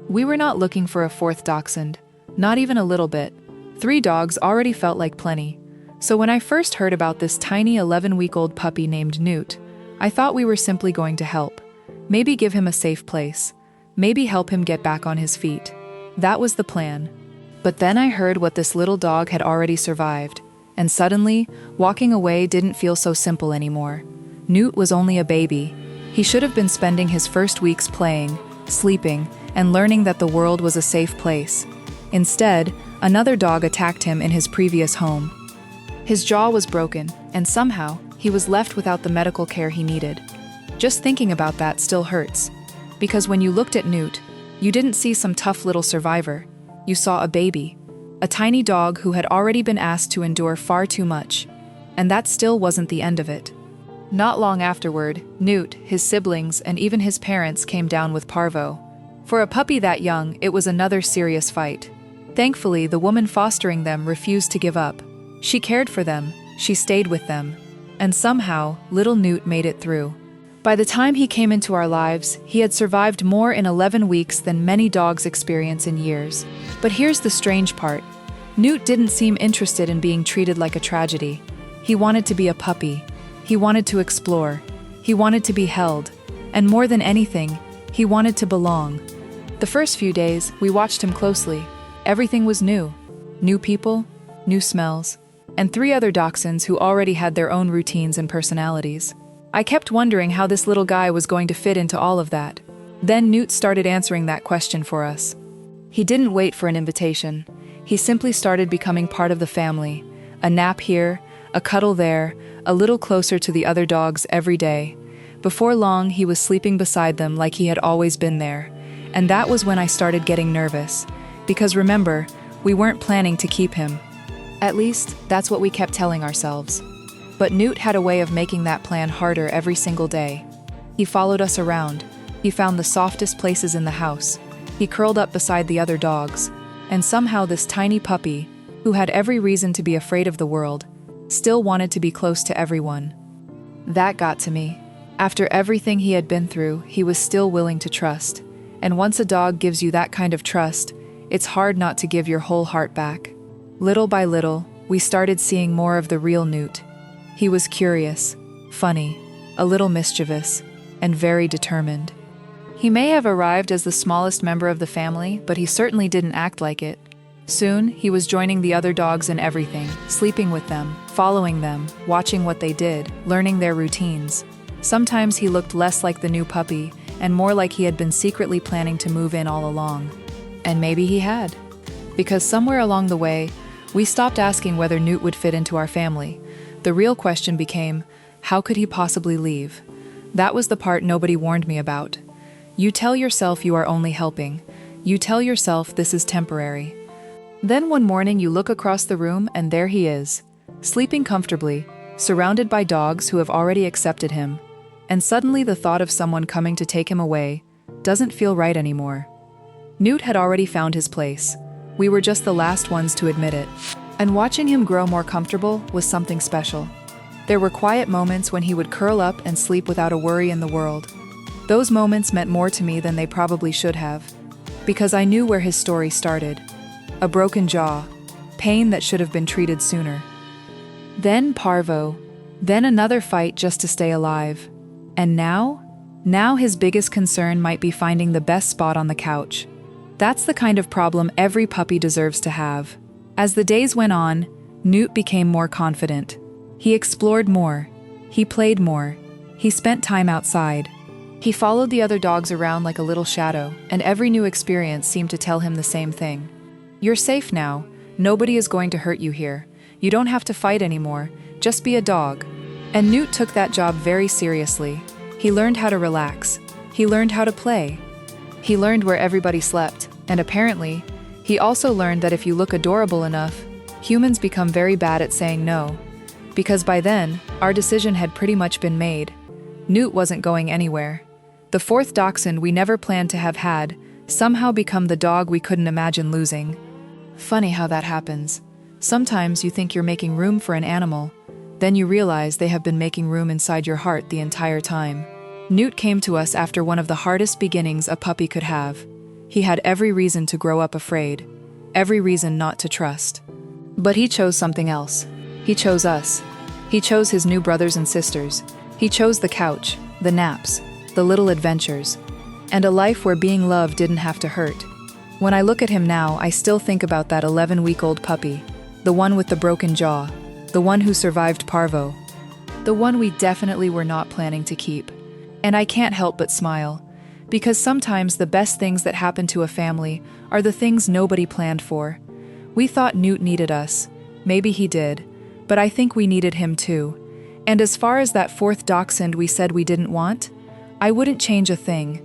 We were not looking for a fourth dachshund, not even a little bit. 3 dogs already felt like plenty. So when I first heard about this tiny 11-week-old puppy named Newt, I thought we were simply going to help. Maybe give him a safe place. Maybe help him get back on his feet. That was the plan. But then I heard what this little dog had already survived, and suddenly, walking away didn't feel so simple anymore. Newt was only a baby. He should have been spending his first weeks playing, sleeping, and learning that the world was a safe place. Instead, another dog attacked him in his previous home. His jaw was broken, and somehow, he was left without the medical care he needed. Just thinking about that still hurts. Because when you looked at Newt, you didn't see some tough little survivor. You saw a baby. A tiny dog who had already been asked to endure far too much. And that still wasn't the end of it. Not long afterward, Newt, his siblings, and even his parents came down with parvo. For a puppy that young, it was another serious fight. Thankfully, the woman fostering them refused to give up. She cared for them, she stayed with them. And somehow, little Newt made it through. By the time he came into our lives, he had survived more in 11 weeks than many dogs experience in years. But here's the strange part. Newt didn't seem interested in being treated like a tragedy. He wanted to be a puppy. He wanted to explore. He wanted to be held. And more than anything, he wanted to belong. The first few days, we watched him closely. Everything was new. New people, new smells, and 3 other dachshunds who already had their own routines and personalities. I kept wondering how this little guy was going to fit into all of that. Then Newt started answering that question for us. He didn't wait for an invitation. He simply started becoming part of the family. A nap here, a cuddle there, a little closer to the other dogs every day. Before long, he was sleeping beside them like he had always been there. And that was when I started getting nervous. Because remember, we weren't planning to keep him. At least, that's what we kept telling ourselves. But Newt had a way of making that plan harder every single day. He followed us around. He found the softest places in the house. He curled up beside the other dogs. And somehow this tiny puppy, who had every reason to be afraid of the world, still wanted to be close to everyone. That got to me. After everything he had been through, he was still willing to trust. And once a dog gives you that kind of trust, it's hard not to give your whole heart back. Little by little, we started seeing more of the real Newt. He was curious, funny, a little mischievous, and very determined. He may have arrived as the smallest member of the family, but he certainly didn't act like it. Soon, he was joining the other dogs in everything, sleeping with them, following them, watching what they did, learning their routines. Sometimes he looked less like the new puppy, and more like he had been secretly planning to move in all along. And maybe he had. Because somewhere along the way, we stopped asking whether Newt would fit into our family. The real question became, how could he possibly leave? That was the part nobody warned me about. You tell yourself you are only helping. You tell yourself this is temporary. Then one morning you look across the room and there he is, sleeping comfortably, surrounded by dogs who have already accepted him. And suddenly the thought of someone coming to take him away doesn't feel right anymore. Newt had already found his place. We were just the last ones to admit it. And watching him grow more comfortable was something special. There were quiet moments when he would curl up and sleep without a worry in the world. Those moments meant more to me than they probably should have, because I knew where his story started. A broken jaw, pain that should have been treated sooner. Then parvo, then another fight just to stay alive. And now his biggest concern might be finding the best spot on the couch. That's the kind of problem every puppy deserves to have. As the days went on, Newt became more confident. He explored more. He played more. He spent time outside. He followed the other dogs around like a little shadow, and every new experience seemed to tell him the same thing. You're safe now. Nobody is going to hurt you here. You don't have to fight anymore. Just be a dog. And Newt took that job very seriously. He learned how to relax. He learned how to play. He learned where everybody slept, and apparently, he also learned that if you look adorable enough, humans become very bad at saying no. Because by then, our decision had pretty much been made. Newt wasn't going anywhere. The 4th dachshund we never planned to have had somehow become the dog we couldn't imagine losing. Funny how that happens. Sometimes you think you're making room for an animal, then you realize they have been making room inside your heart the entire time. Newt came to us after one of the hardest beginnings a puppy could have. He had every reason to grow up afraid, every reason not to trust. But he chose something else. He chose us. He chose his new brothers and sisters. He chose the couch, the naps, the little adventures, and a life where being loved didn't have to hurt. When I look at him now, I still think about that 11-week-old puppy, the one with the broken jaw, the one who survived parvo, the one we definitely were not planning to keep. And I can't help but smile, because sometimes the best things that happen to a family are the things nobody planned for. We thought Newt needed us. Maybe he did, but I think we needed him too. And as far as that fourth dachshund we said we didn't want, I wouldn't change a thing.